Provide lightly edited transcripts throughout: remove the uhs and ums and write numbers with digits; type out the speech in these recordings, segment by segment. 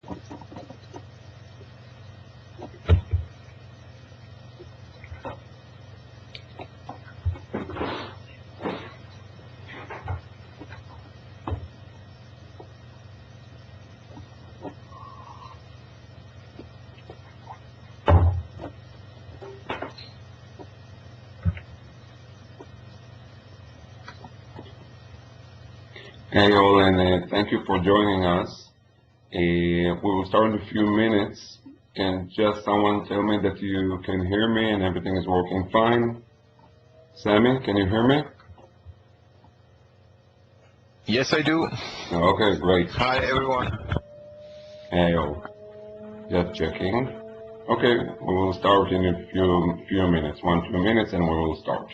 Hey all, and thank you for joining us. We will start in a few minutes. Can just someone tell me that you can hear me and everything is working fine? Sammy, can you hear me? Yes, I do. Okay, great. Hi, everyone. Hey all, just checking. Okay, we will start in a few minutes, 1-2 minutes, and we will start.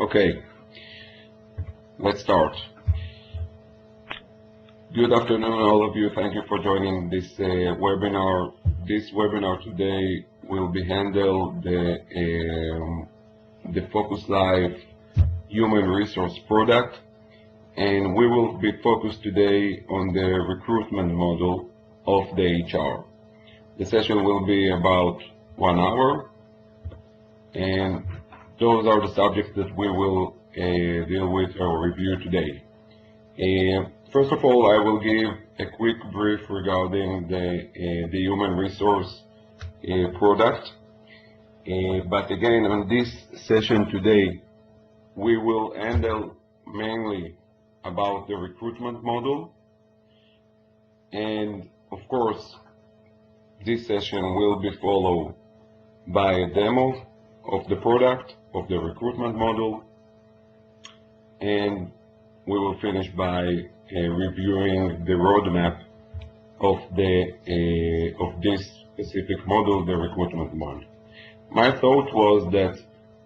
Okay, let's start. Good afternoon, all of you. Thank you for joining this webinar. This webinar today will be handled the FocusLive human resource product, and we will be focused today on the recruitment model of the HR. The session will be about 1 hour, and those are the subjects that we will deal with or review today. First of all, I will give a quick brief regarding the human resource product. But again, on this session today, we will handle mainly about the recruitment model. And of course, this session will be followed by a demo of the product, of the recruitment model, and we will finish by reviewing the roadmap of this specific model, the recruitment model. My thought was that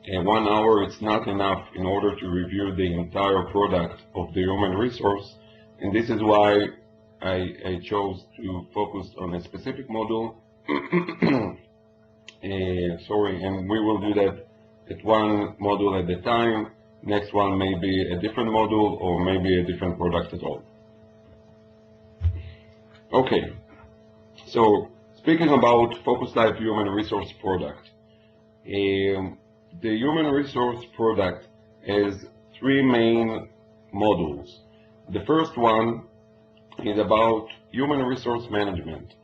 1 hour is not enough in order to review the entire product of the human resource, and this is why I chose to focus on a specific model. And we will do that at one model at a time. Next one may be a different model or maybe a different product at all. Okay, so speaking about FocusLive human resource product, the human resource product has 3 main modules. The first one is about human resource management.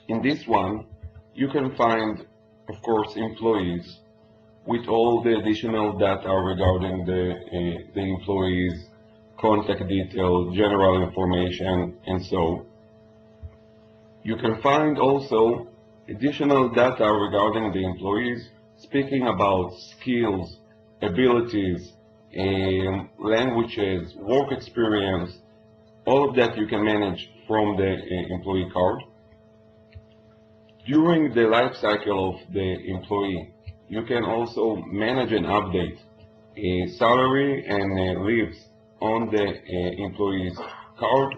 In this one, you can find, of course, employees with all the additional data regarding the employees, contact details, general information, and so. You can find also additional data regarding the employees, speaking about skills, abilities, languages, work experience. All of that you can manage from the employee card. During the life cycle of the employee, you can also manage and update salary and leaves on the employee's card.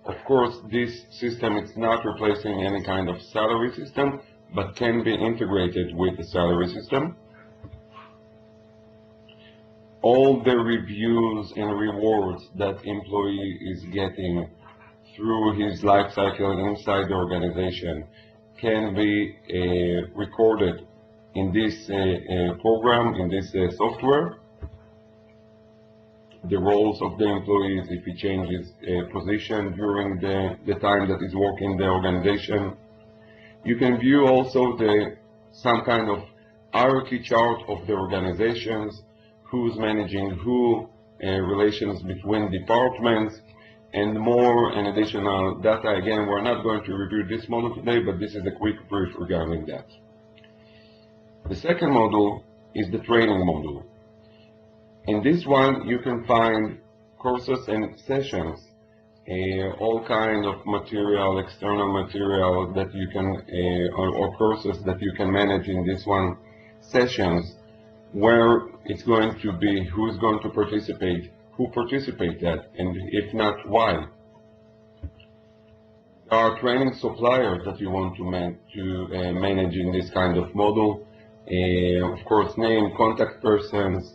Of course, this system is not replacing any kind of salary system, but can be integrated with the salary system. All the reviews and rewards that employee is getting through his life cycle inside the organization can be recorded in this program, in this software. The roles of the employees, if he changes position during the time that he's working the organization. You can view also some kind of hierarchy chart of the organizations, who's managing who, relations between departments, and more and additional data. Again, we're not going to review this model today, but this is a quick brief regarding that. The second model is the training model. In this one, you can find courses and sessions, all kind of material, external material that you can, or courses that you can manage in this one, sessions, where it's going to be who's going to participate, who participate that, and if not, why. There are training suppliers that you want to manage in this kind of model. Of course, name, contact persons,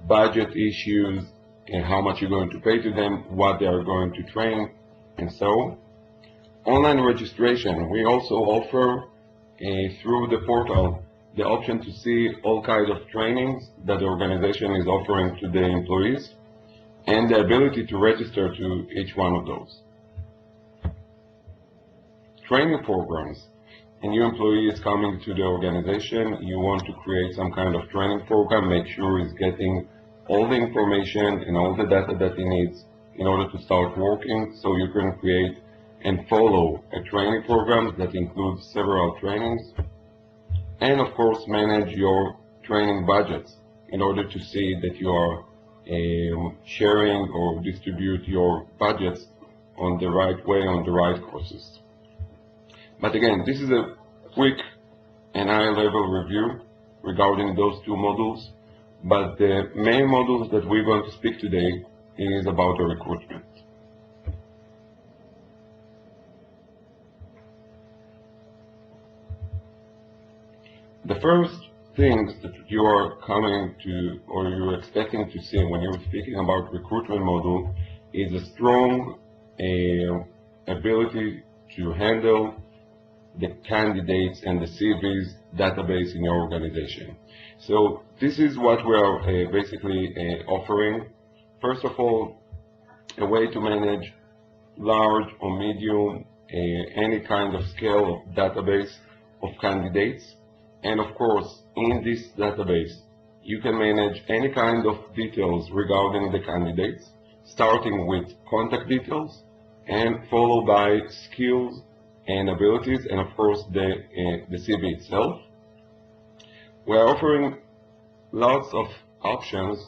budget issues, and how much you're going to pay to them, what they are going to train, and so. Online registration, we also offer through the portal the option to see all kinds of trainings that the organization is offering to the employees, and the ability to register to each one of those. Training programs. A new employee is coming to the organization, you want to create some kind of training program, make sure he's getting all the information and all the data that he needs in order to start working, so you can create and follow a training program that includes several trainings. And of course, manage your training budgets in order to see that you are sharing or distribute your budgets on the right way, on the right courses. But again, this is a quick and high-level review regarding those two models. But the main models that we're going to speak today is about the recruitment. The first things that you are coming to, or you're expecting to see when you're speaking about recruitment model, is a strong ability to handle the candidates and the CVs database in your organization. So this is what we are basically offering. First of all, a way to manage large or medium, any kind of scale of database of candidates. And of course, in this database, you can manage any kind of details regarding the candidates, starting with contact details and followed by skills and abilities, and of course the CV itself. We're offering lots of options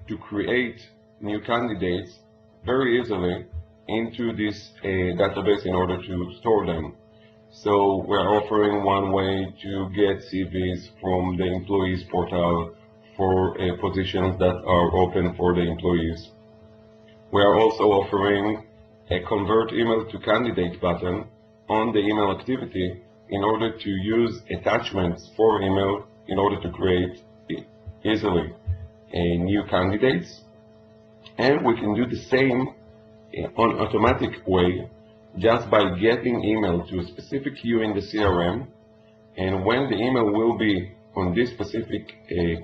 to create new candidates very easily into this database in order to store them. So we're offering one way to get CVs from the employees portal for positions that are open for the employees. We are also offering a convert email to candidate button on the email activity in order to use attachments for email in order to create easily new candidates. And we can do the same on automatic way just by getting email to a specific queue in the CRM, and when the email will be on this specific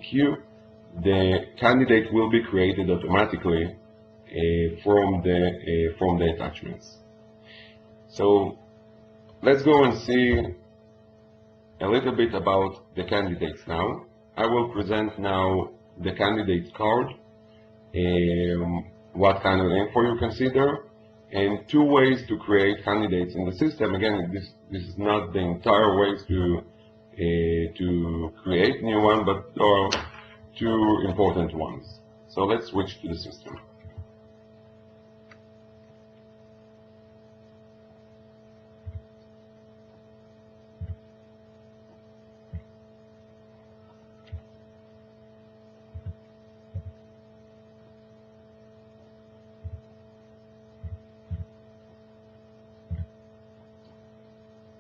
queue, the candidate will be created automatically from the attachments. So let's go and see a little bit about the candidates now. I will present now the candidate card, what kind of info you consider, and two ways to create candidates in the system. Again, this is not the entire ways to create new one, but there are two important ones. So let's switch to the system.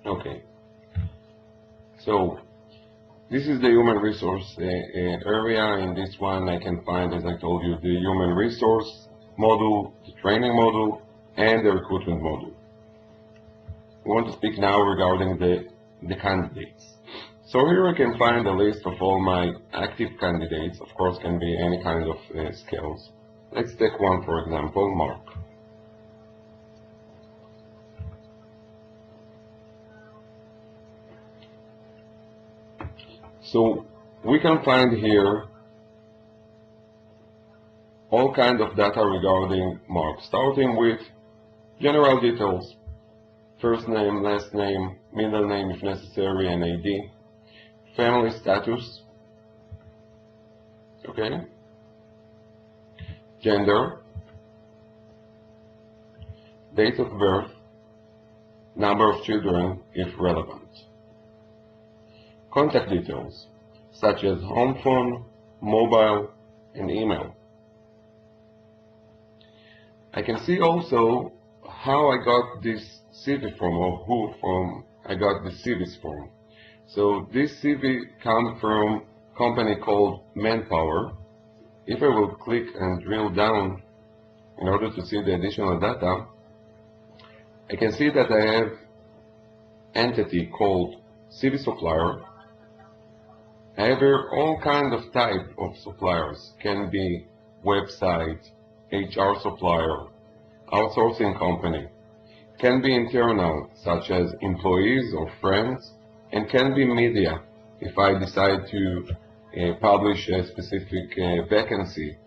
Okay, so this is the human resource area. In this one I can find, as I told you, the human resource module, the training module, and the recruitment module. We want to speak now regarding the candidates. So here I can find a list of all my active candidates. Of course, can be any kind of skills. Let's take one, for example, Mark. So we can find here all kinds of data regarding Mark, starting with general details: first name, last name, middle name if necessary, and ID, family status, okay, gender, date of birth, number of children if relevant, contact details such as home phone, mobile, and email. I can see also how I got this CV from, or who from I got the CVs from. So this CV comes from a company called Manpower. If I will click and drill down in order to see the additional data, I can see that I have entity called CV supplier. I have here all kinds of type of suppliers. Can be website, HR supplier, outsourcing company. Can be internal, such as employees or friends, and can be media. If I decide to publish a specific vacancy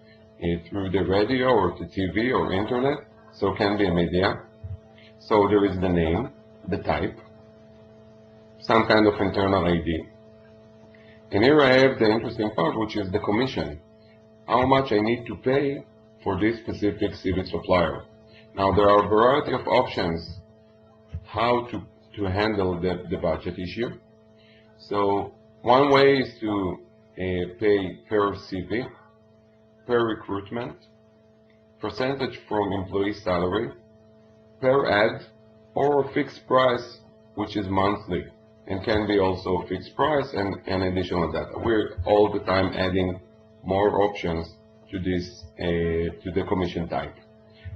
through the radio or the TV or internet, so can be media. So there is the name, the type, some kind of internal ID. And here I have the interesting part, which is the commission. How much I need to pay for this specific CV supplier. Now there are a variety of options how to handle the budget issue. So one way is to pay per CV, per recruitment, percentage from employee salary, per ad, or a fixed price, which is monthly, and can be also fixed price and additional data. We're all the time adding more options to this to the commission type.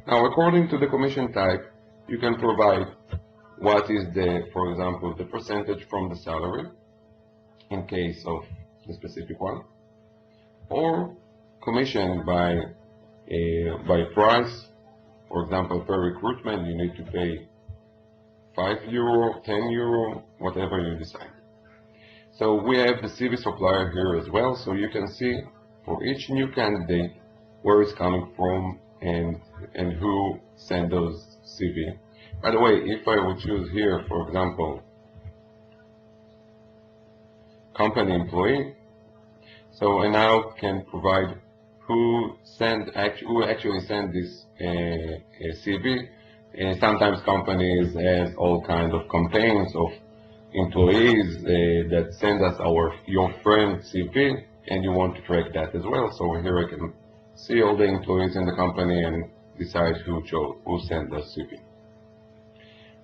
Now, according to the commission type, you can provide what is the, for example, the percentage from the salary in case of the specific one, or commission by price. For example, per recruitment, you need to pay €5, €10, whatever you decide. So we have the CV supplier here as well, so you can see for each new candidate where it's coming from and who sent those CV. By the way, if I would choose here, for example, company employee, so I now can provide who actually sent this CV. Sometimes companies have all kinds of campaigns of employees that send us your friend CV, and you want to track that as well. So here I can see all the employees in the company and decide who sent the CV.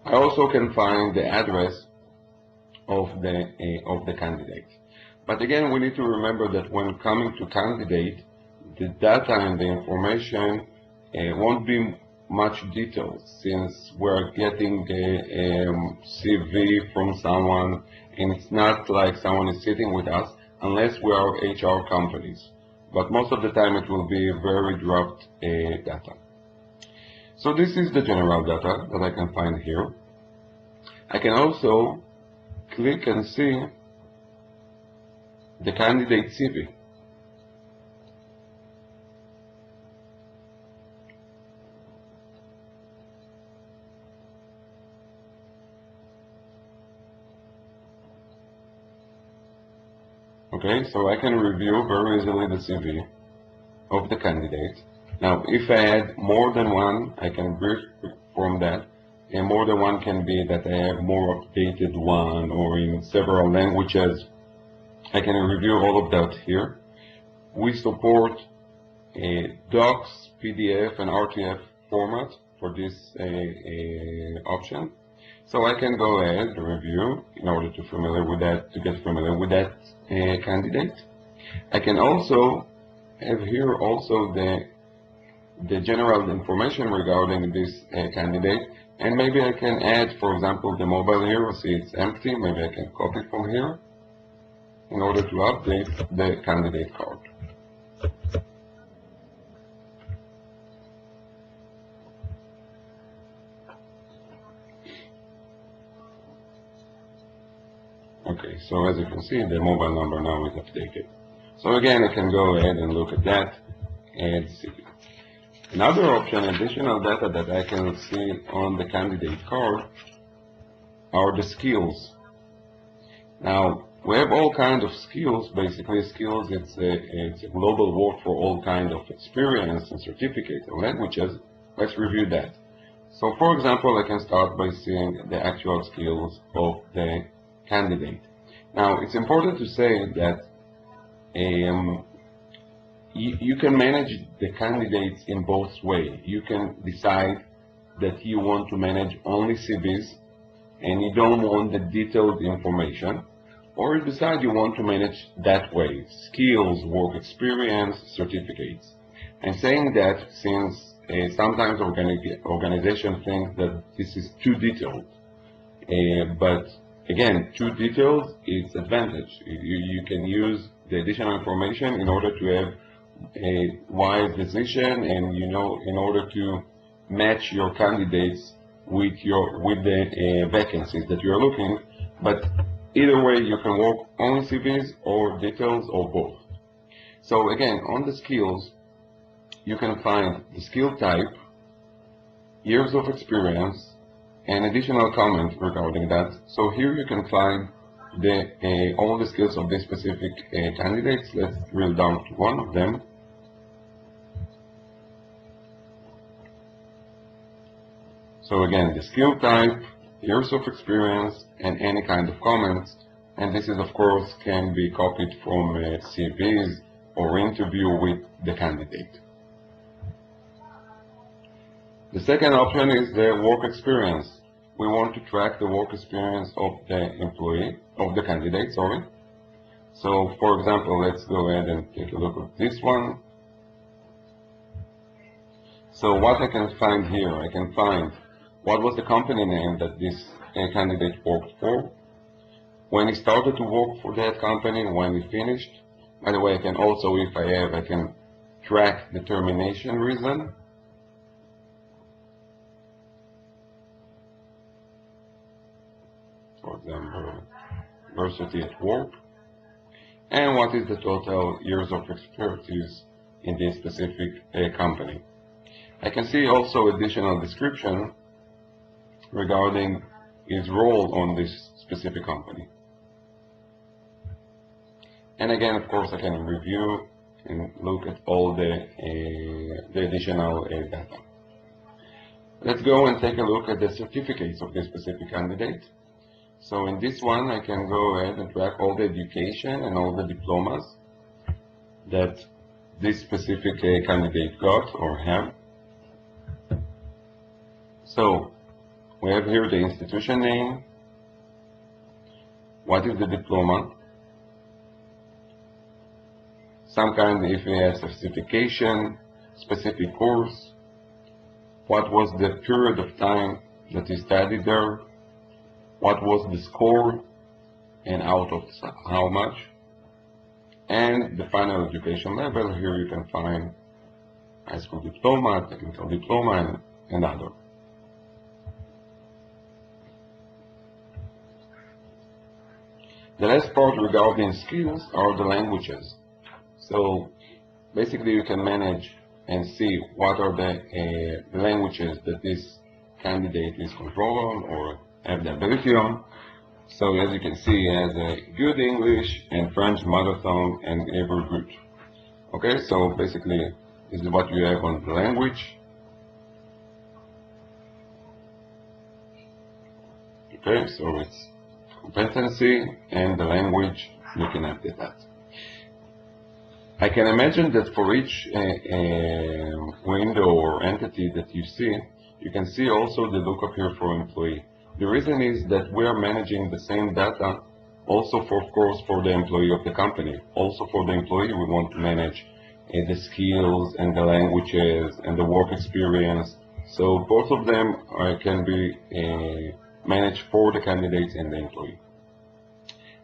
I also can find the address of the candidate. But again, we need to remember that when coming to candidate, the data and the information won't be much detailed, since we're getting a CV from someone, and it's not like someone is sitting with us unless we are HR companies. But most of the time it will be very dropped data. So this is the general data that I can find here. I can also click and see the candidate CV. Okay, so I can review very easily the CV of the candidate. Now, if I add more than one, I can brief from that. And more than one can be that I have more updated one or in several languages. I can review all of that here. We support docs, PDF, and RTF format for this option. So I can go ahead and review in order to get familiar with that candidate. I can also have here also the general information regarding this candidate, and maybe I can add, for example, the mobile here. See, it's empty. Maybe I can copy from here in order to update the candidate card. Okay, so as you can see, the mobile number now is updated. So again, I can go ahead and look at that and see. Another option, additional data that I can see on the candidate card are the skills. Now, we have all kinds of skills. Basically, skills, it's a global word for all kinds of experience and certificates and languages. Let's review that. So, for example, I can start by seeing the actual skills of the candidate. Now, it's important to say that you can manage the candidates in both ways. You can decide that you want to manage only CVs and you don't want the detailed information, or you decide you want to manage that way, skills, work experience, certificates. And saying that, since sometimes organizations think that this is too detailed, but again, too detailed is advantage. You can use the additional information in order to have a wise decision, and in order to match your candidates with the vacancies that you are looking. But either way, you can work on CVs or details or both. So again, on the skills, you can find the skill type, years of experience, and additional comment regarding that. So here you can find all the skills of this specific candidates. Let's drill down to one of them. So again, the skill type, years of experience, and any kind of comments. And this is, of course, can be copied from CVs or interview with the candidate. The second option is the work experience. We want to track the work experience of the candidate, sorry. So, for example, let's go ahead and take a look at this one. So what I can find here, I can find what was the company name that this candidate worked for, when he started to work for that company, when he finished. By the way, I can also, if I can track the termination reason. For example, diversity at work. And what is the total years of expertise in this specific company. I can see also additional description regarding his role on this specific company. And again, of course, I can review and look at all the additional data. Let's go and take a look at the certificates of this specific candidate. So in this one, I can go ahead and track all the education and all the diplomas that this specific candidate got or have. So we have here the institution name, what is the diploma, some kind, if he has certification, specific course, what was the period of time that he studied there, what was the score and out of how much, and the final education level. Here you can find high school diploma, technical diploma, and other. The last part regarding skills are the languages. So basically you can manage and see what are the languages that this candidate is controlling or have the ability on. So as you can see, he has a good English and French mother tongue and Hebrew good. Okay, so basically this is what you have on the language. Okay, so it's competency and the language, looking at that. I can imagine that for each window or entity that you see, you can see also the lookup here for employee. The reason is that we are managing the same data also for, of course, for the employee of the company. Also for the employee, we want to manage the skills and the languages and the work experience. So both of them can be managed for the candidates and the employee.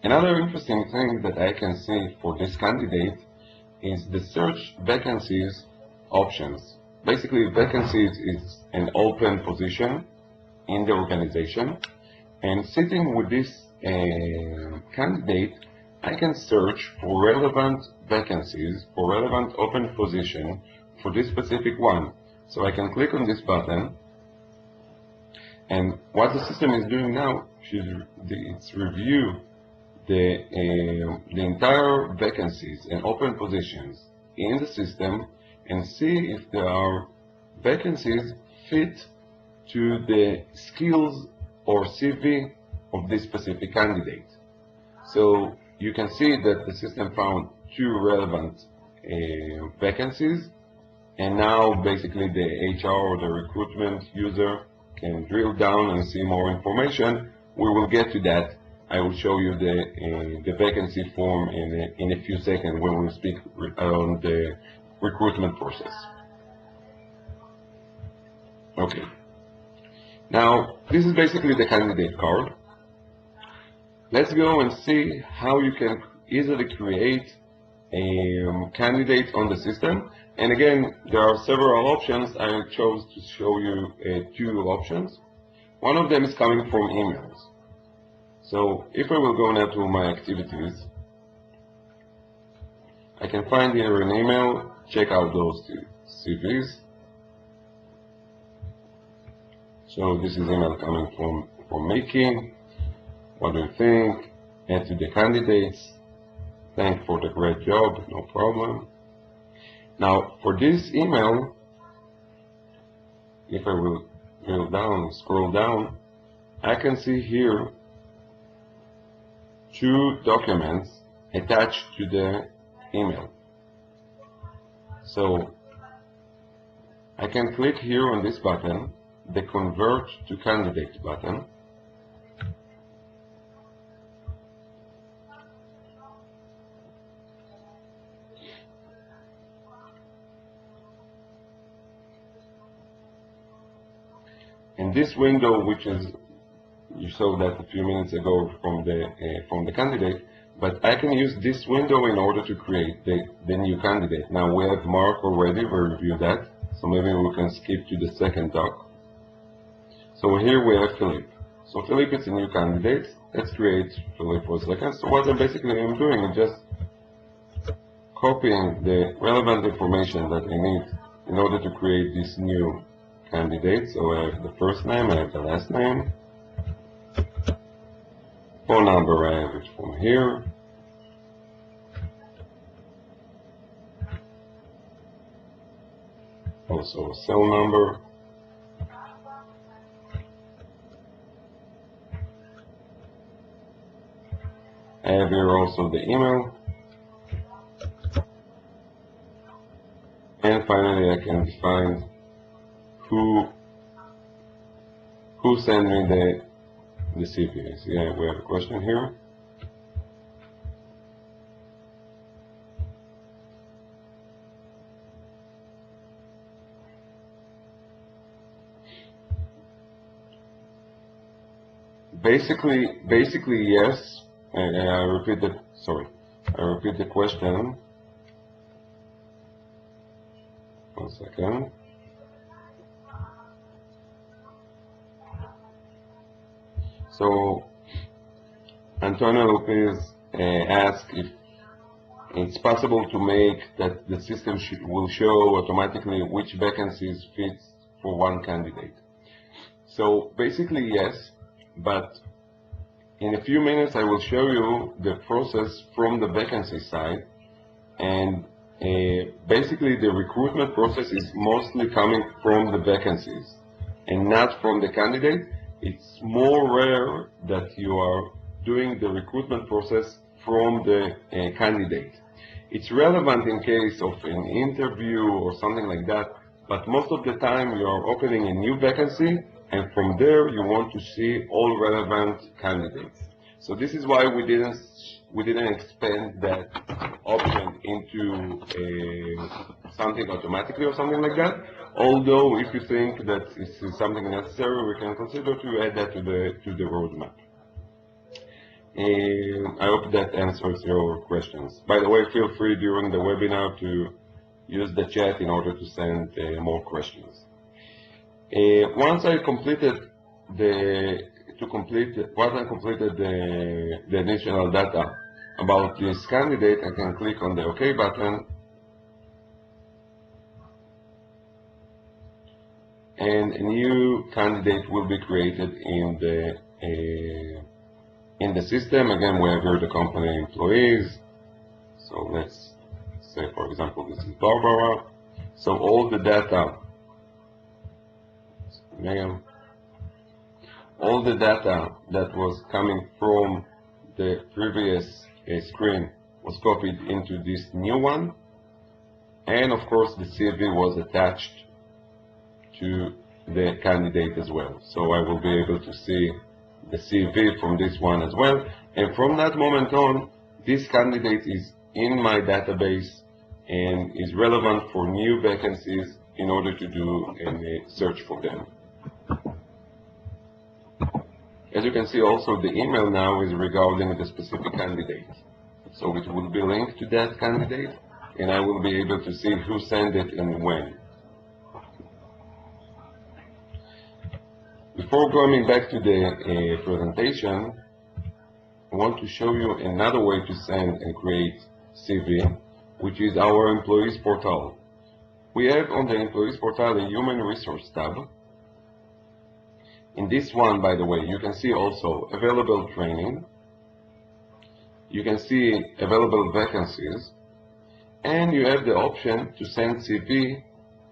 Another interesting thing that I can see for this candidate is the search vacancies options. Basically, vacancies is an open position in the organization, and sitting with this candidate, I can search for relevant vacancies, for relevant open position for this specific one. So I can click on this button, and what the system is doing now is it's review the entire vacancies and open positions in the system and see if there are vacancies fit to the skills or CV of this specific candidate. So you can see that the system found 2 relevant vacancies, and now basically the HR or the recruitment user can drill down and see more information. We will get to that. I will show you the vacancy form in a few seconds when we speak on the recruitment process. Okay. Now, this is basically the candidate card. Let's go and see how you can easily create a candidate on the system. And again, there are several options. I chose to show you 2 options. One of them is coming from emails. So if I will go now to my activities, I can find here an email, check out those 2 CVs. So this is email coming from Mickey. What do you think? Add to the candidates. Thank for the great job, no problem. Now for this email, if I will drill down, scroll down, I can see here 2 documents attached to the email. So I can click here on this button, the Convert to Candidate button. And this window, which is, you saw that a few minutes ago from the candidate, but I can use this window in order to create the new candidate. Now we have Mark already, we reviewed that, so maybe we can skip to the second doc. So here we have Philippe. So Philippe is a new candidate. Let's create Philippe for a second. So what I'm doing is just copying the relevant information that I need in order to create this new candidate. So I have the first name, I have the last name. Phone number, I have it from here. Also a cell number. I have here also the email. And finally I can define who sent me the CV. So yeah, we have a question here. Basically yes. And I repeat the question. 1 second. So Antonio Lopez asked if it's possible to make that the system will show automatically which vacancies fits for one candidate. So basically yes, but in a few minutes I will show you the process from the vacancy side, and basically the recruitment process is mostly coming from the vacancies and not from the candidate. It's more rare that you are doing the recruitment process from the candidate. It's relevant in case of an interview or something like that, but most of the time you are opening a new vacancy and from there you want to see all relevant candidates. So this is why we didn't expand that option into something automatically or something like that. Although if you think that this is something necessary, we can consider to add that to the roadmap. I hope that answers your questions. By the way, feel free during the webinar to use the chat in order to send more questions. Once I completed the initial data about this candidate, I can click on the OK button, and a new candidate will be created in the system. Again, we have here the company employees. So let's say, for example, this is Barbara. So all the data, all the data that was coming from the previous screen was copied into this new one. And of course, the CV was attached to the candidate as well. So I will be able to see the CV from this one as well. And from that moment on, this candidate is in my database and is relevant for new vacancies in order to do a search for them. As you can see, also the email now is regarding the specific candidate. So it will be linked to that candidate, and I will be able to see who sent it and when. Before going back to the presentation, I want to show you another way to send and create CV, which is our employees portal. We have on the employees portal a human resource tab. In this one, by the way, you can see also available training, you can see available vacancies, and you have the option to send CV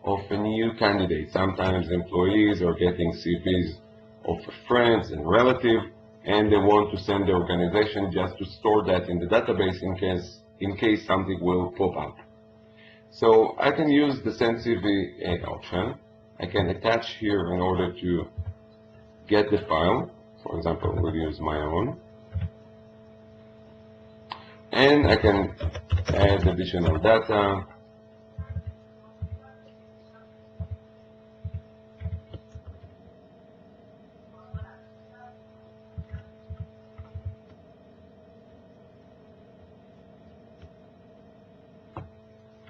of a new candidate. Sometimes employees are getting CVs of friends and relatives, and they want to send the organization just to store that in the database in case something will pop up. So I can use the send CV option. I can attach here in order to get the file. For example, we'll use my own. And I can add additional data.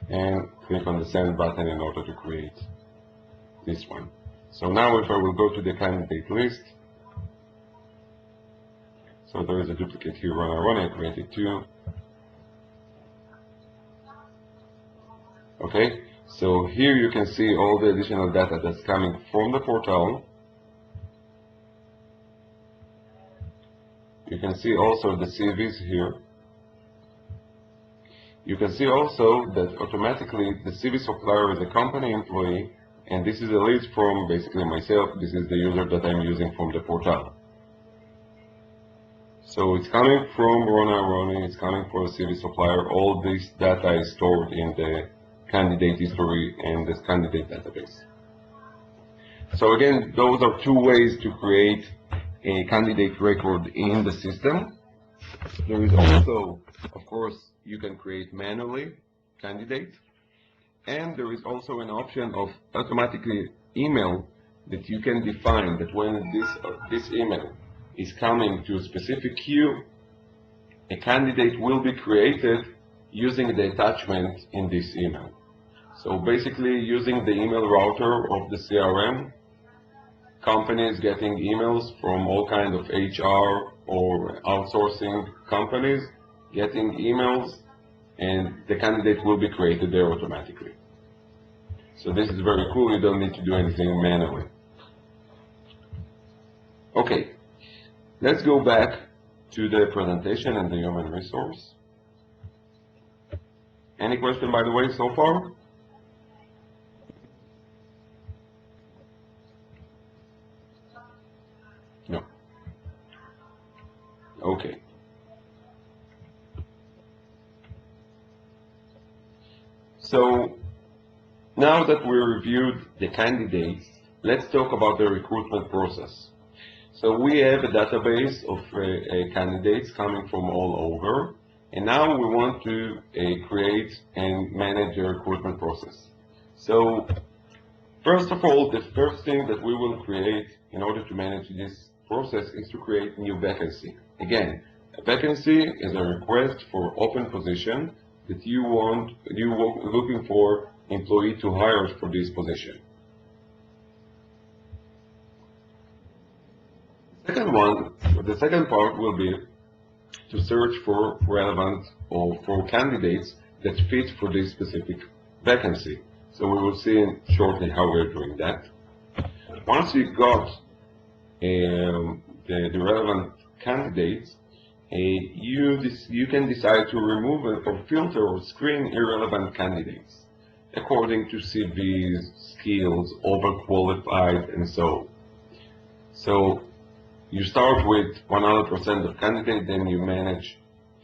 And click on the send button in order to create this one. So now if I will go to the candidate list, so there is a duplicate here, I created two. Okay, so here you can see all the additional data that's coming from the portal. You can see also the CVs here. You can see also that automatically the CV supplier is a company employee, and this is a list from basically myself. This is the user that I'm using from the portal. So it's coming from Roni, it's coming from the CV supplier. All this data is stored in the candidate history and this candidate database. So again, those are two ways to create a candidate record in the system. There is also, of course, you can create manually candidate, and there is also an option of automatically email that you can define that when this email is coming to a specific queue, a candidate will be created using the attachment in this email. So basically using the email router of the CRM, companies getting emails from all kinds of HR or outsourcing companies getting emails, and the candidate will be created there automatically. So this is very cool. You don't need to do anything manually. Okay, let's go back to the presentation and the human resource. Any question, by the way, so far? No. Okay. So now that we reviewed the candidates, let's talk about the recruitment process. So we have a database of candidates coming from all over, and now we want to create and manage the recruitment process. So first of all, the first thing that we will create in order to manage this process is to create new vacancy. Again, a vacancy is a request for open position that you looking for employee to hire for this position. The second part will be to search for relevant or for candidates that fit for this specific vacancy. So we will see shortly how we're doing that. Once you got the relevant candidates, you can decide to remove or filter or screen irrelevant candidates according to CVs, skills, overqualified, and so. So you start with 100% of candidates, then you manage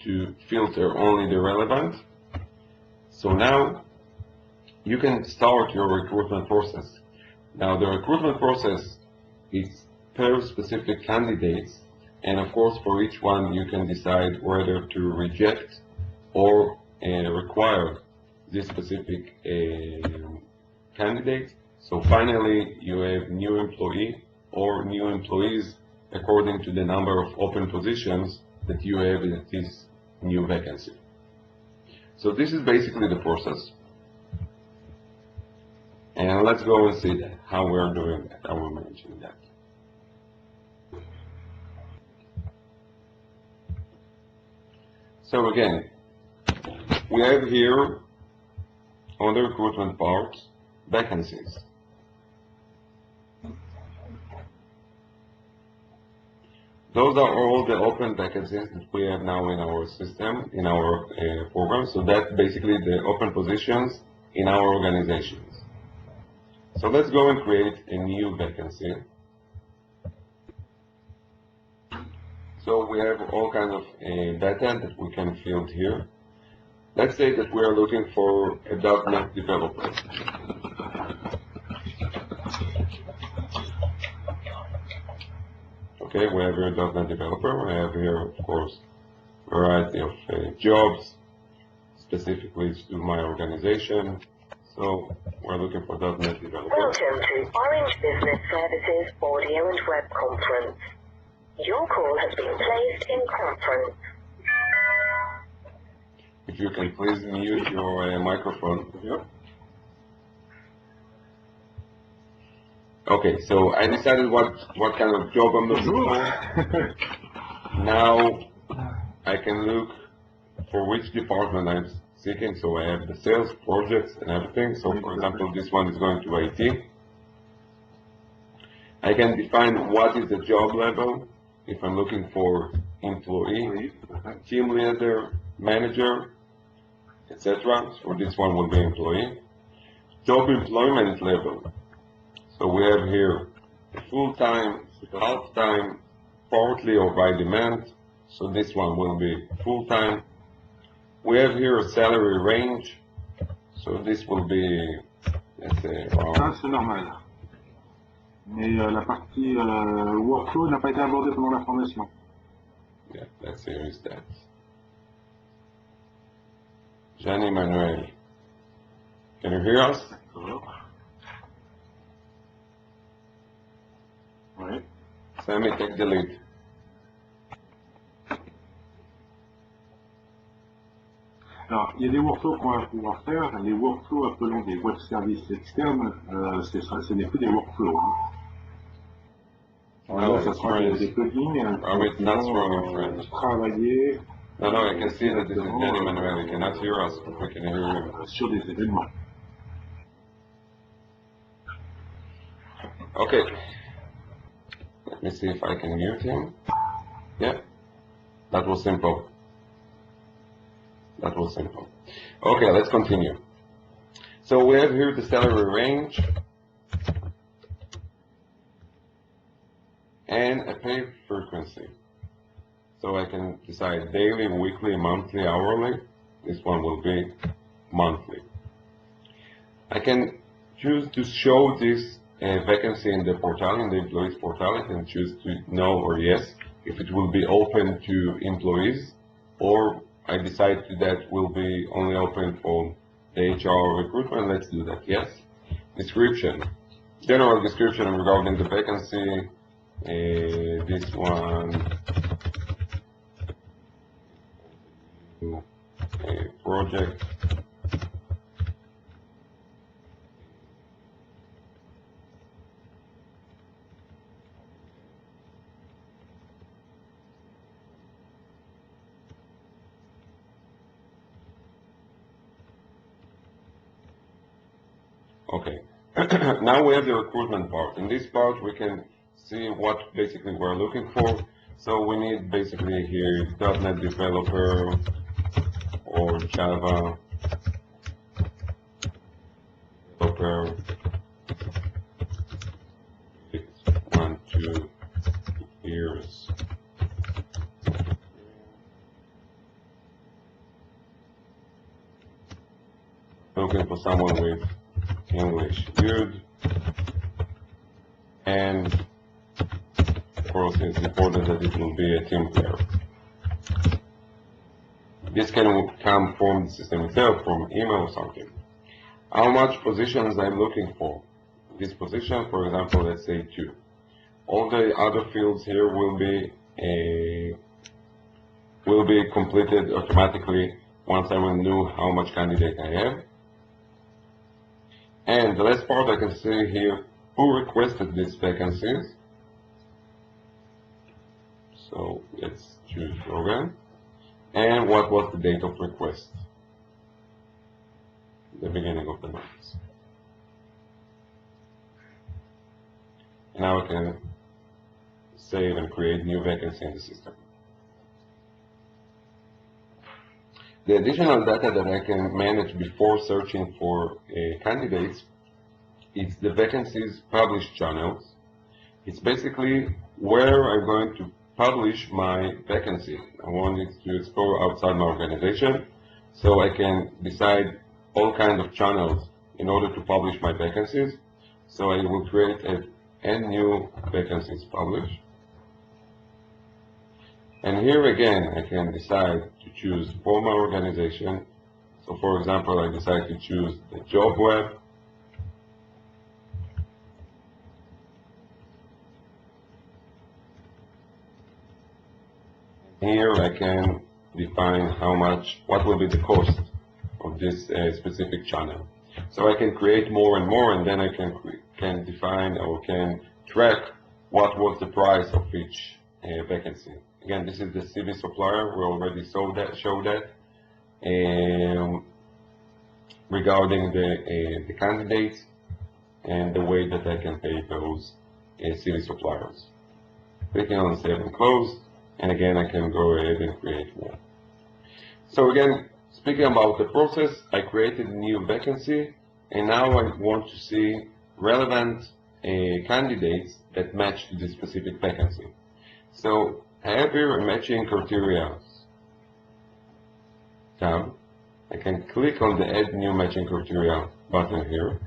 to filter only the relevant. So now you can start your recruitment process. Now the recruitment process is per specific candidates, and of course for each one you can decide whether to reject or require this specific candidate. So finally you have new employee or new employees according to the number of open positions that you have in this new vacancy. So this is basically the process. And let's go and see that, how we're doing that, how we're managing that. So again, we have here on the recruitment part, vacancies. Those are all the open vacancies that we have now in our system, in our program. So that's basically the open positions in our organizations. So let's go and create a new vacancy. So we have all kinds of data that we can fill here. Let's say that we are looking for a .NET developer. Okay, we have here a .NET developer. We have here, of course, a variety of jobs, specifically to my organization. So we're looking for .NET developer. Welcome to Orange Business Services Audio and Web Conference. Your call has been placed in conference. If you can please mute your microphone. Yep. Okay, so I decided what kind of job I'm looking for. Now I can look for which department I'm seeking. So I have the sales, projects, and everything. So for example, this one is going to IT. I can define what is the job level. If I'm looking for employee, team leader, manager, etc. So this one will be employee. Job employment level. So we have here full-time, half-time, partly or by demand. So this one will be full-time. We have here a salary range. So this will be, let's say, around... Ça, c'est normal. Mais la partie workflow n'a pas été abordée pendant la formation. Yeah, let's see, who's that? Jean-Emmanuel. Can you hear us? Oui. Sammy, take the lead. Alors, il y a des workflows qu'on va pouvoir faire. Les workflows appelons des web services externes, ce n'est plus des workflows. No, ça sera des plugins qui vont travailler No, I can see that this is Jean-Emmanuel. You cannot hear us, but we can hear you. Sur des événements. Okay. Let me see if I can mute him. Yeah. That was simple. That was simple. Okay, let's continue. So we have here the salary range and a pay frequency. So I can decide daily, weekly, monthly, hourly. This one will be monthly. I can choose to show this a vacancy in the portal, in the employees portal. I can choose to no or yes if it will be open to employees, or I decide that will be only open for the HR recruitment. Let's do that. Yes. Description. General description regarding the vacancy. This one. Project. Okay. Now we have the recruitment part. In this part, we can see what basically we're looking for. So we need basically here .NET developer or Java developer. 1, 2 years. Looking for someone with English good, and of course it's important that it will be a team player. This can come from the system itself, from email or something. How much positions I'm looking for? This position, for example, let's say 2. All the other fields here will be completed automatically once I will know how much candidate I have. And the last part I can see here who requested these vacancies. So let's choose program. And what was the date of request? The beginning of the month. Now I can save and create new vacancy in the system. The additional data that I can manage before searching for candidates is the vacancies published channels. It's basically where I'm going to publish my vacancy. I want it to explore outside my organization, so I can decide all kinds of channels in order to publish my vacancies. So I will create a new vacancies publish. And here again, I can decide to choose for my organization. So for example, I decide to choose the job web. Here I can define what will be the cost of this specific channel. So I can create more and more, and then I can define or can track what was the price of each vacancy. Again, this is the CV supplier. We already showed that regarding the candidates and the way that I can pay those CV suppliers. Clicking on Save and Close, and again I can go ahead and create more. So again, speaking about the process, I created a new vacancy, and now I want to see relevant candidates that match to this specific vacancy. So I have here a matching criteria tab. I can click on the Add New Matching Criteria button here,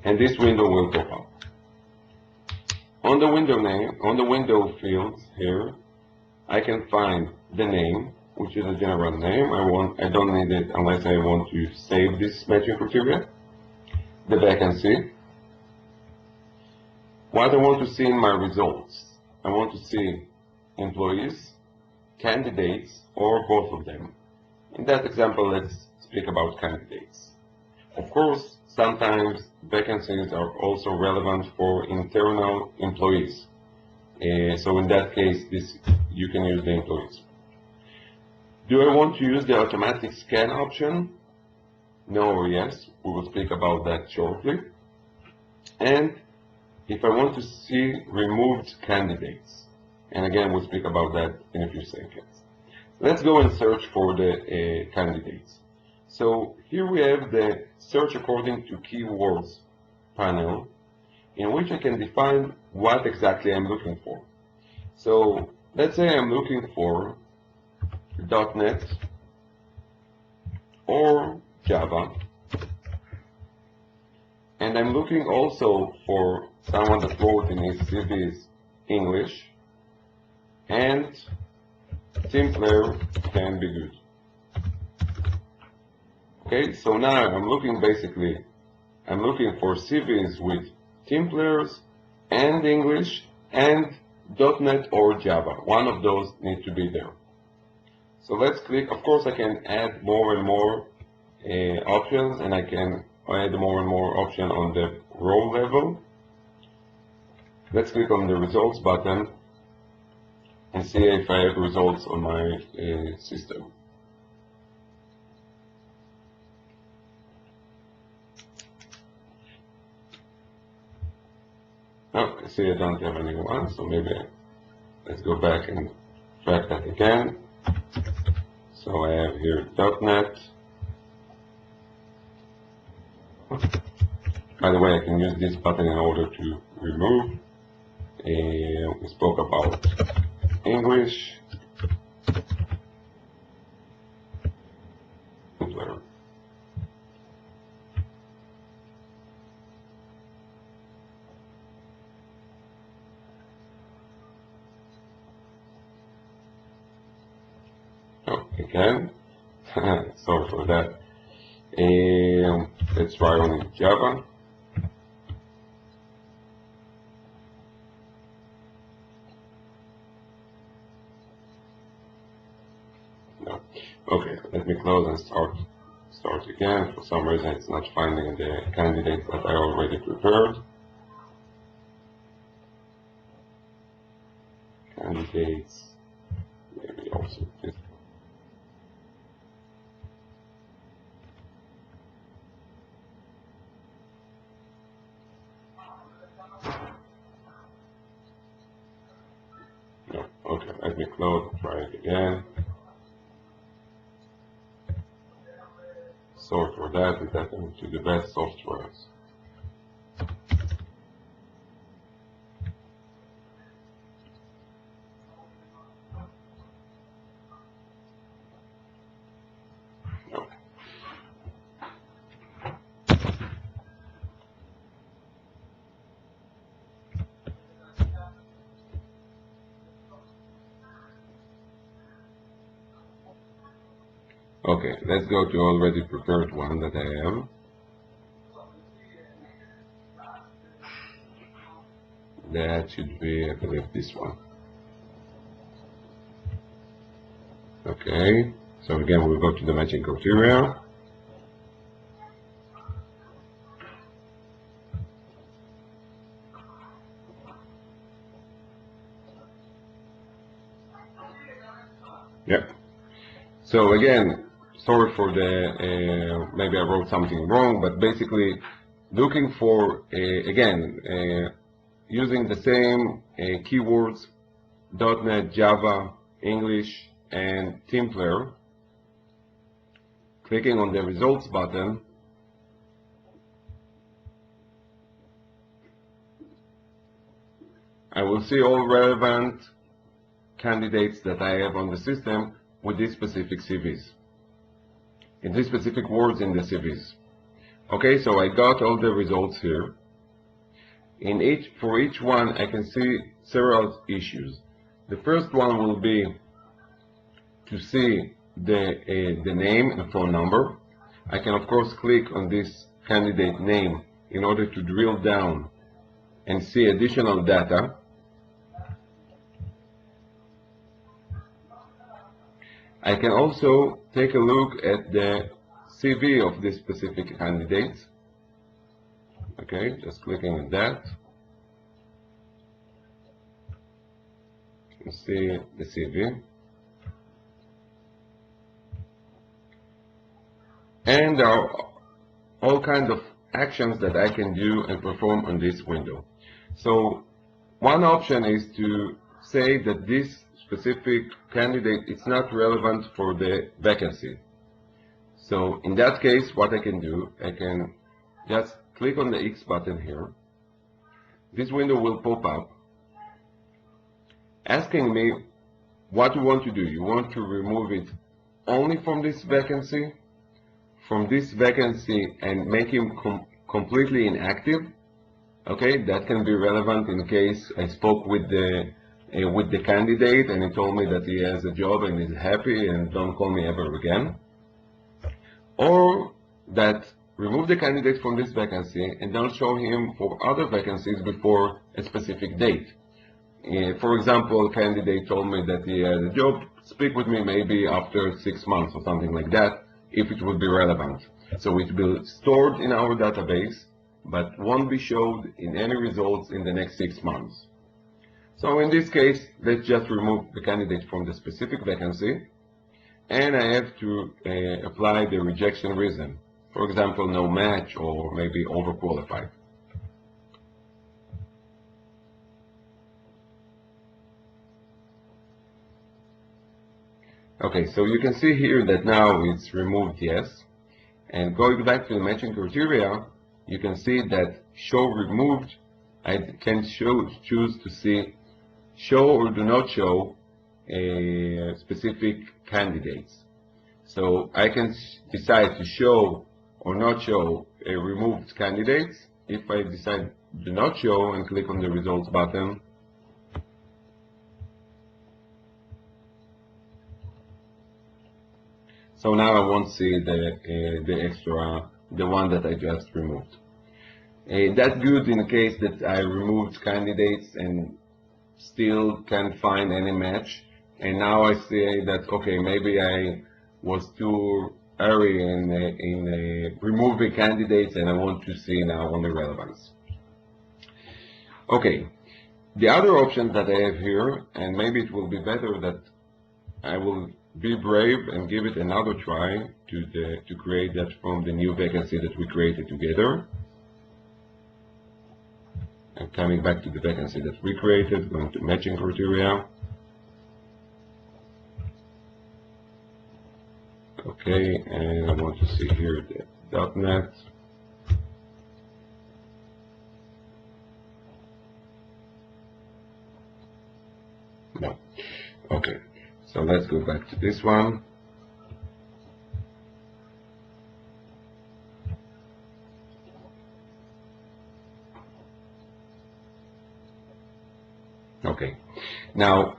and this window will pop up. On the window name, on the window fields here, I can find the name, which is a general name. I don't need it unless I want to save this matching criteria. The vacancy. What I want to see in my results. I want to see employees, candidates, or both of them. In that example, let's speak about candidates. Of course, sometimes vacancies are also relevant for internal employees. So in that case, you can use the employees. Do I want to use the automatic scan option? No or yes. We will speak about that shortly. And if I want to see removed candidates, and again we'll speak about that in a few seconds. Let's go and search for the candidates. So here we have the search according to keywords panel, in which I can define what exactly I'm looking for. So let's say I'm looking for .NET or Java, and I'm looking also for someone that wrote in his CVs English, and team player can be good. Okay, so now I'm looking for CVs with team players and English and .NET or Java. One of those need to be there. So let's click. Of course, I can add more and more options, and I can add more and more options on the role level. Let's click on the results button and see if I have results on my system. Oh, I see I don't have anyone, so maybe let's go back and track that again. So I have here .NET. By the way, I can use this button in order to remove. We spoke about English. Oh, again. Sorry for that. Let's try on Java. No. Okay, let me close and start again. For some reason, it's not finding the candidates that I already prepared. Candidates, maybe also this. No, okay, let me close, try it again. Sorry for that, it happened to the best softwares. No. Okay, let's go to already prepared one that I have. That should be, I believe, this one. Okay, so again, we'll go to the matching criteria. Yep. So again, sorry for the, maybe I wrote something wrong, but basically looking for, again, using the same keywords, .NET, Java, English, and team player, clicking on the results button, I will see all relevant candidates that I have on the system with these specific CVs, in these specific words in the CVs. Okay, so I got all the results here. For each one, I can see several issues. The first one will be to see the name and phone number. I can of course click on this candidate name in order to drill down and see additional data. I can also take a look at the CV of this specific candidate. Okay, just clicking on that. You can see the CV. And there are all kinds of actions that I can do and perform on this window. So one option is to say that this specific candidate is not relevant for the vacancy. So in that case, what I can do, I can just click on the X button here. This window will pop up asking me what you want to do. You want to remove it only from this vacancy, and make him completely inactive. Okay, that can be relevant in case I spoke with the candidate and he told me that he has a job and is happy and don't call me ever again. Or that remove the candidate from this vacancy and don't show him for other vacancies before a specific date. For example, a candidate told me that he has a job, speak with me maybe after 6 months or something like that, if it would be relevant. So it will be stored in our database, but won't be showed in any results in the next 6 months. So in this case, let's just remove the candidate from the specific vacancy, and I have to apply the rejection reason. For example, no match or maybe overqualified. Okay, so you can see here that now it's removed yes. And going back to the matching criteria, you can see that show removed, I can choose to see show or do not show specific candidates. So I can decide to show or not show removed candidates. If I decide do not show and click on the results button, so now I won't see the extra, the one that I just removed. That's good in case that I removed candidates and still can't find any match. And now I say that, okay, maybe I was too early in removing candidates and I want to see now only relevance. Okay, the other options that I have here, and maybe it will be better that I will be brave and give it another try to create that from the new vacancy that we created together. I'm coming back to the vacancy that we created, going to matching criteria. Okay, and I want to see here the .NET. No. Okay, so let's go back to this one. Okay, now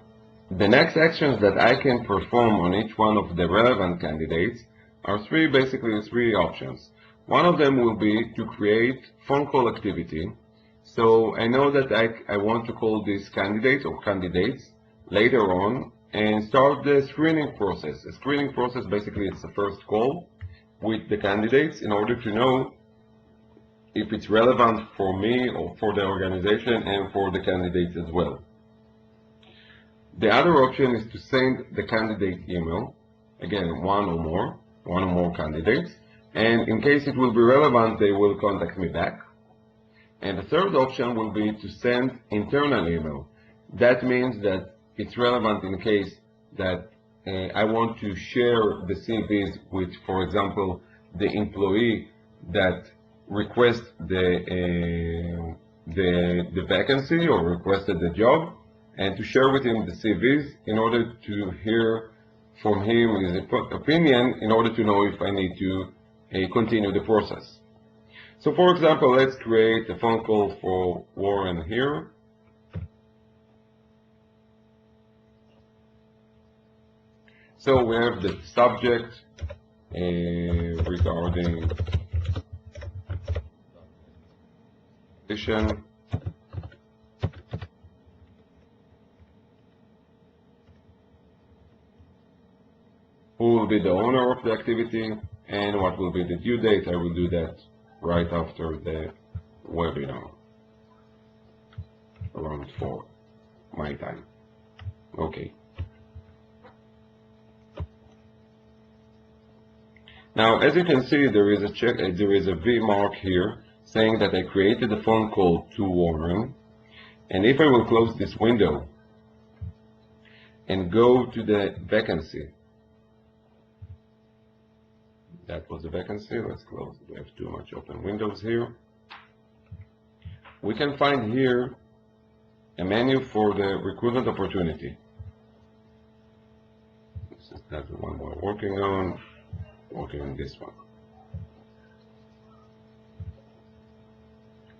the next actions that I can perform on each one of the relevant candidates are basically three options. One of them will be to create phone call activity. So I know that I want to call these candidates or candidates later on and start the screening process. A screening process, basically it's the first call with the candidates in order to know if it's relevant for me or for the organization and for the candidates as well. The other option is to send the candidate email, again one or more candidates, and in case it will be relevant, they will contact me back. And the third option will be to send internal email. That means that it's relevant in case that I want to share the CVs with, for example, the employee that requests the vacancy or requested the job, and to share with him the CVs in order to hear from him his opinion in order to know if I need to continue the process. So for example, let's create a phone call for Warren here. So we have the subject regarding position. Who will be the owner of the activity and what will be the due date. I will do that right after the webinar, around 4 my time. Okay. Now, as you can see, there is a V mark here saying that I created a phone call to Warren. And if I will close this window and go to the vacancy, that was the vacancy. Let's close. We have too much open windows here. We can find here a menu for the recruitment opportunity. This is not the one we're working on. Working on this one.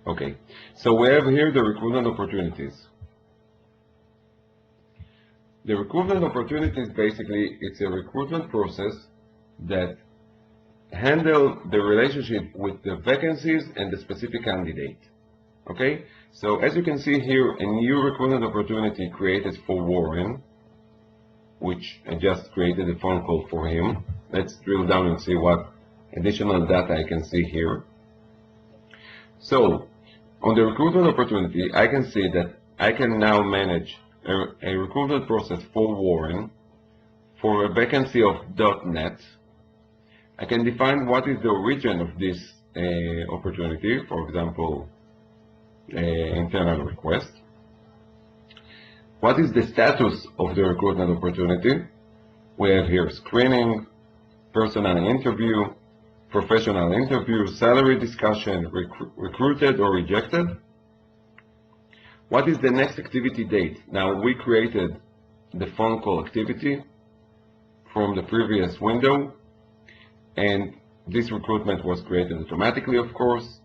Okay, so we have here the recruitment opportunities. The recruitment opportunities, basically, it's a recruitment process that handle the relationship with the vacancies and the specific candidate. Okay, so as you can see here, a new recruitment opportunity created for Warren, which I just created a phone call for him. Let's drill down and see what additional data I can see here. So on the recruitment opportunity, I can see that I can now manage a recruitment process for Warren for a vacancy of .NET. I can define what is the origin of this opportunity, for example, internal request. What is the status of the recruitment opportunity? We have here screening, personal interview, professional interview, salary discussion, recruited or rejected. What is the next activity date? Now, we created the phone call activity from the previous window, and this recruitment was created automatically, of course,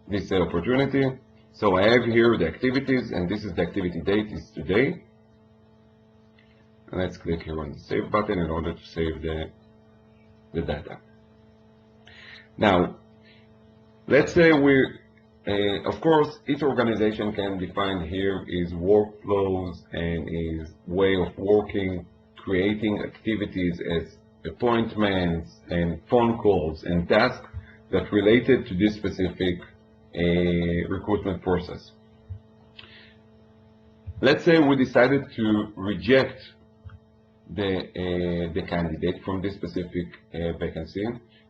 this opportunity. So I have here the activities, and this is the activity date, is today. And let's click here on the save button in order to save the data. Now, let's say of course, each organization can define here its workflows and its way of working, creating activities as appointments and phone calls and tasks that related to this specific recruitment process. Let's say we decided to reject the candidate from this specific vacancy.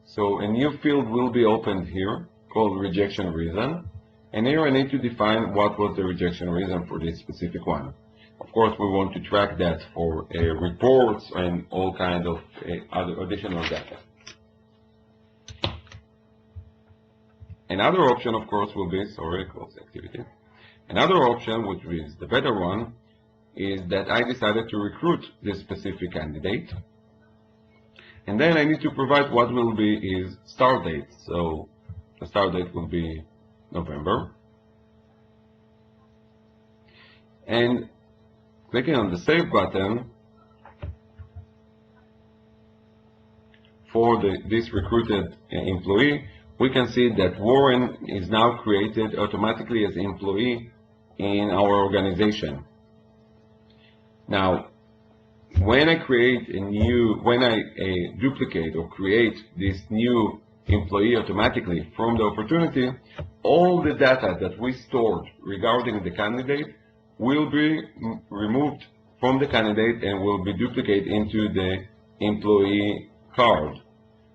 So a new field will be opened here called rejection reason, and here I need to define what was the rejection reason for this specific one. Of course, we want to track that for reports and all kinds of other additional data. Another option, of course, will be, close activity. Another option, which is the better one, is that I decided to recruit this specific candidate. And then I need to provide what will be his start date. So the start date will be November. And clicking on the save button for this recruited employee, we can see that Warren is now created automatically as an employee in our organization. Now, when I duplicate or create this new employee automatically from the opportunity, all the data that we stored regarding the candidate will be removed from the candidate and will be duplicated into the employee card.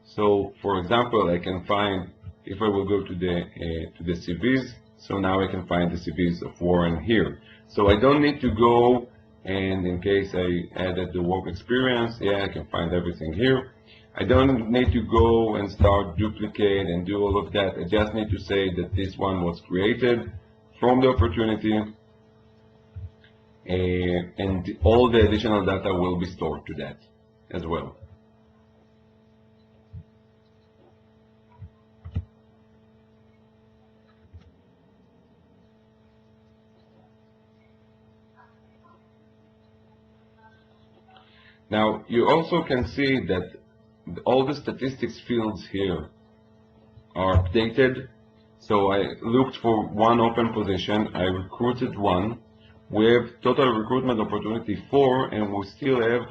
So, for example, I can find, if I will go to the CVs, so now I can find the CVs of Warren here. So I don't need to go, and in case I added the work experience, yeah, I can find everything here. I don't need to go and start duplicate and do all of that. I just need to say that this one was created from the opportunity, and all the additional data will be stored to that as well. Now, you also can see that all the statistics fields here are updated. So I looked for one open position, I recruited one. We have total recruitment opportunity 4, and we still have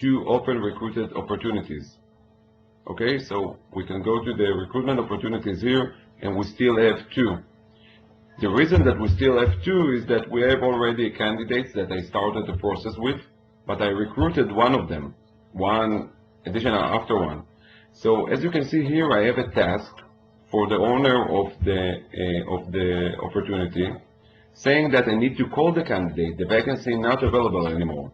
2 open recruited opportunities. Okay, so we can go to the recruitment opportunities here, and we still have 2. The reason that we still have 2 is that we have already candidates that I started the process with, but I recruited one of them, one additional after one. So as you can see here, I have a task for the owner of the opportunity, saying that I need to call the candidate, the vacancy not available anymore.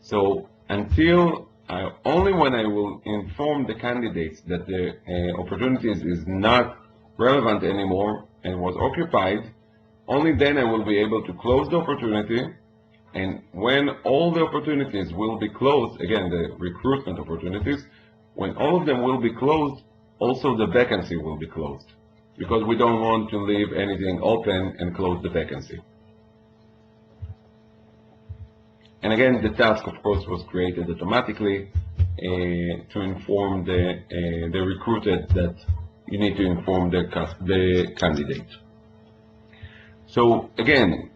So only when I will inform the candidates that the opportunities is not relevant anymore and was occupied, only then I will be able to close the opportunity. And when all the opportunities will be closed, again, the recruitment opportunities, when all of them will be closed, also the vacancy will be closed. because we don't want to leave anything open and close the vacancy. And again, the task, of course, was created automatically to inform the recruited that you need to inform the candidate. So again,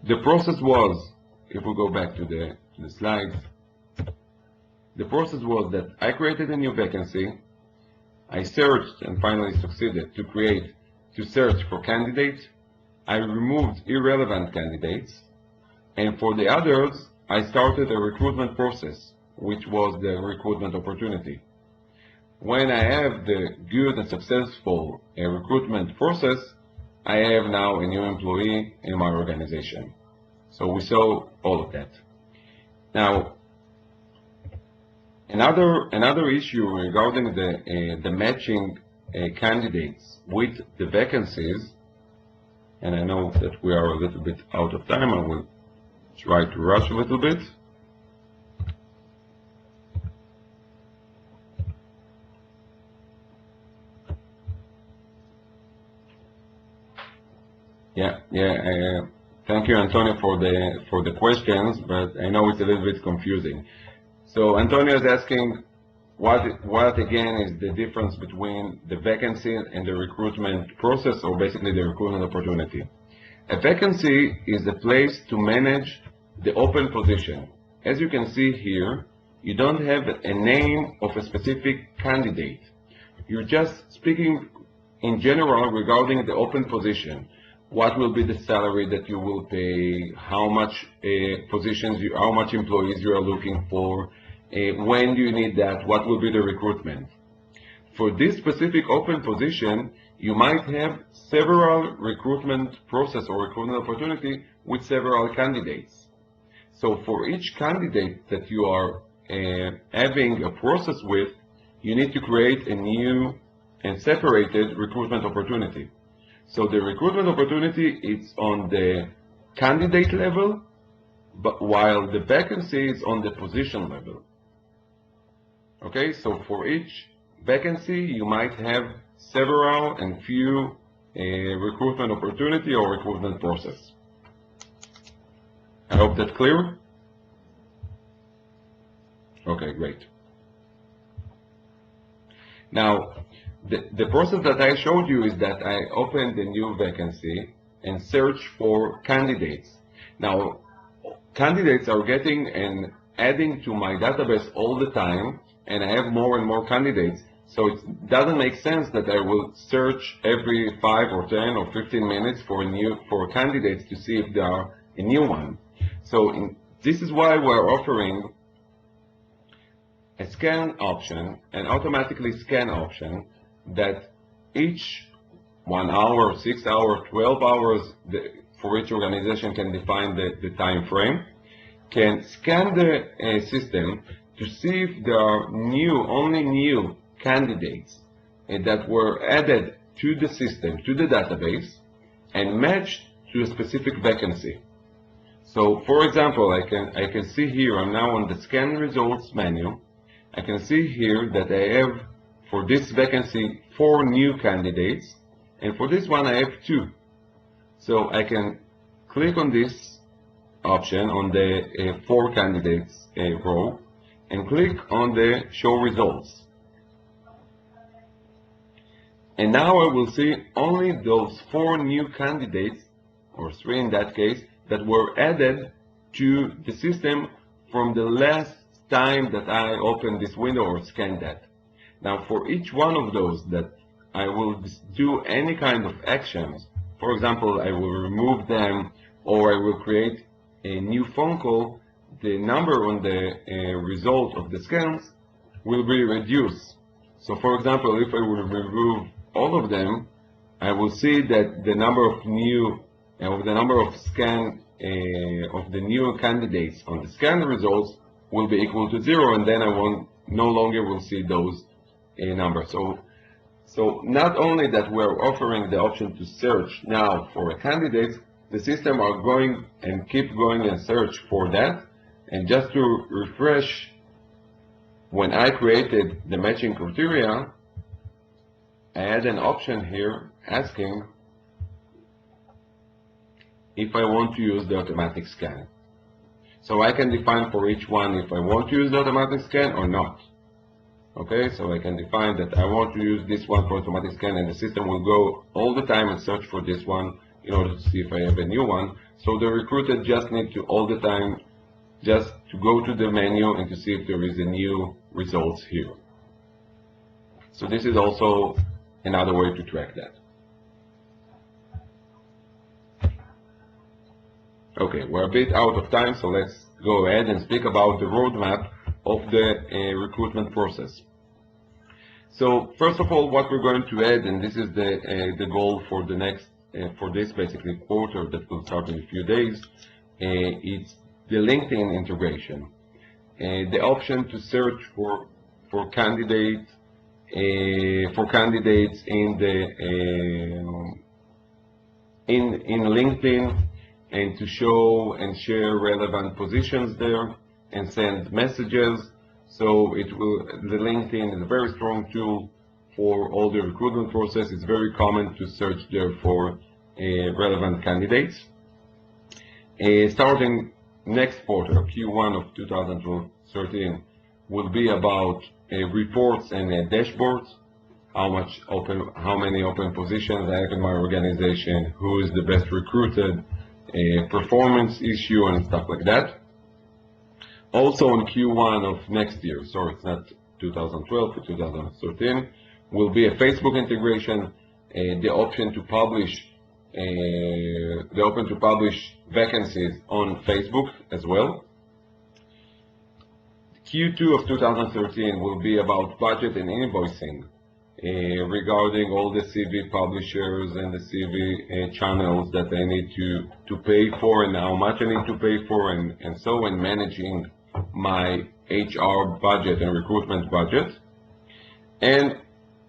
the process was, if we go back to the slides, the process was that I created a new vacancy, I searched and finally succeeded to search for candidates. I removed irrelevant candidates, and for the others, I started a recruitment process, which was the recruitment opportunity. When I have the good and successful recruitment process, I have now a new employee in my organization. So we saw all of that. Now, another issue regarding the matching candidates with the vacancies, and I know that we are a little bit out of time, I will try to rush a little bit. Thank you, Antonio, for the questions, but I know it's a little bit confusing. So Antonio is asking what again is the difference between the vacancy and the recruitment process, or basically the recruitment opportunity. A vacancy is a place to manage the open position. As you can see here, you don't have a name of a specific candidate. You're just speaking in general regarding the open position. What will be the salary that you will pay, how much how much employees you are looking for, when do you need that, what will be the recruitment. For this specific open position, you might have several recruitment process or recruitment opportunity with several candidates. So for each candidate that you are having a process with, you need to create a new and separated recruitment opportunity. So the recruitment opportunity is on the candidate level, but while the vacancy is on the position level. Okay, so for each vacancy, you might have several and few recruitment opportunity or recruitment process. I hope that's clear. Okay, great. Now, the process that I showed you is that I opened a new vacancy and searched for candidates. Now, candidates are getting and adding to my database all the time, and I have more and more candidates. So it doesn't make sense that I will search every 5 or 10 or 15 minutes for candidates to see if they are a new one. So this is why we're offering a scan option, an automatically scan option, that each 1 hour, 6 hours, 12 hours, for each organization can define the time frame, can scan the system to see if there are only new candidates that were added to the system, to the database, and matched to a specific vacancy. So, for example, I can see here, I'm now on the scan results menu. I can see here that I have, for this vacancy, 4 new candidates, and for this one I have 2. So I can click on this option on the 4 candidates row and click on the show results. And now I will see only those 4 new candidates, or 3 in that case, that were added to the system from the last time that I opened this window or scanned that. Now, for each one of those that I will do any kind of actions, for example, I will remove them or I will create a new phone call, the number on the result of the scans will be reduced. So, for example, if I will remove all of them, I will see that the number of the new candidates on the scan results will be equal to 0, and then I no longer will see those numbers. So not only that we're offering the option to search now for a candidate, the system are going and keep going and search for that. And just to refresh, when I created the matching criteria, I had an option here asking if I want to use the automatic scan. So I can define for each one if I want to use the automatic scan or not. Okay, so I can define that I want to use this one for automatic scan, and the system will go all the time and search for this one in order to see if I have a new one. So the recruiter just need to all the time just to go to the menu and to see if there is a new results here. So this is also another way to track that. Okay, we're a bit out of time, so let's go ahead and speak about the roadmap of the recruitment process. So first of all, what we're going to add, and this is the goal for the next for this basically quarter that will start in a few days, it's the LinkedIn integration, the option to search for candidates in the in LinkedIn, and to show and share relevant positions there and send messages. So the LinkedIn is a very strong tool for all the recruitment process. It's very common to search there for relevant candidates. Starting next quarter, Q1 of 2013, will be about reports and dashboards. How many open positions I have in my organization, who is the best recruited, performance issue and stuff like that. Also in Q1 of next year, sorry, it's not 2012 to 2013, will be a Facebook integration, the option to publish vacancies on Facebook as well. Q2 of 2013 will be about budget and invoicing, regarding all the CV publishers and the CV channels that I need to pay for, and how much I need to pay for, and so on, managing my HR budget and recruitment budget. And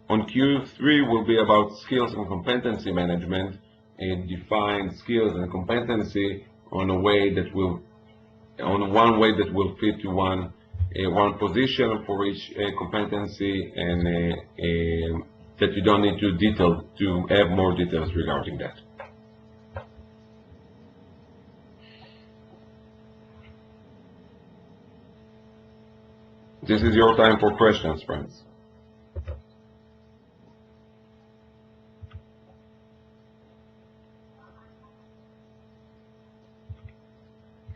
on Q3 will be about skills and competency management, and define skills and competency on one way that will fit to one position for each competency, and that you don't need to have more details regarding that. This is your time for questions, friends.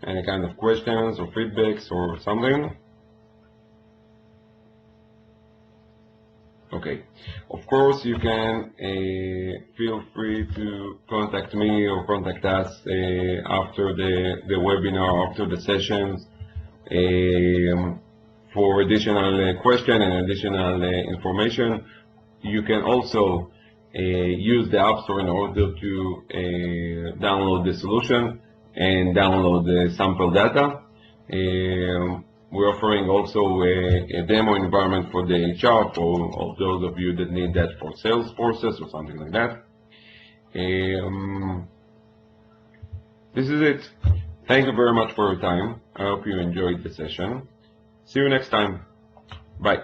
Any kind of questions or feedbacks or something? Okay. Of course, you can feel free to contact me or contact us after the webinar, after the sessions, for additional question and additional information. You can also use the App Store in order to download the solution and download the sample data. We're offering also a demo environment for the HR for all those of you that need that for sales forces or something like that. This is it. Thank you very much for your time. I hope you enjoyed the session. See you next time. Bye.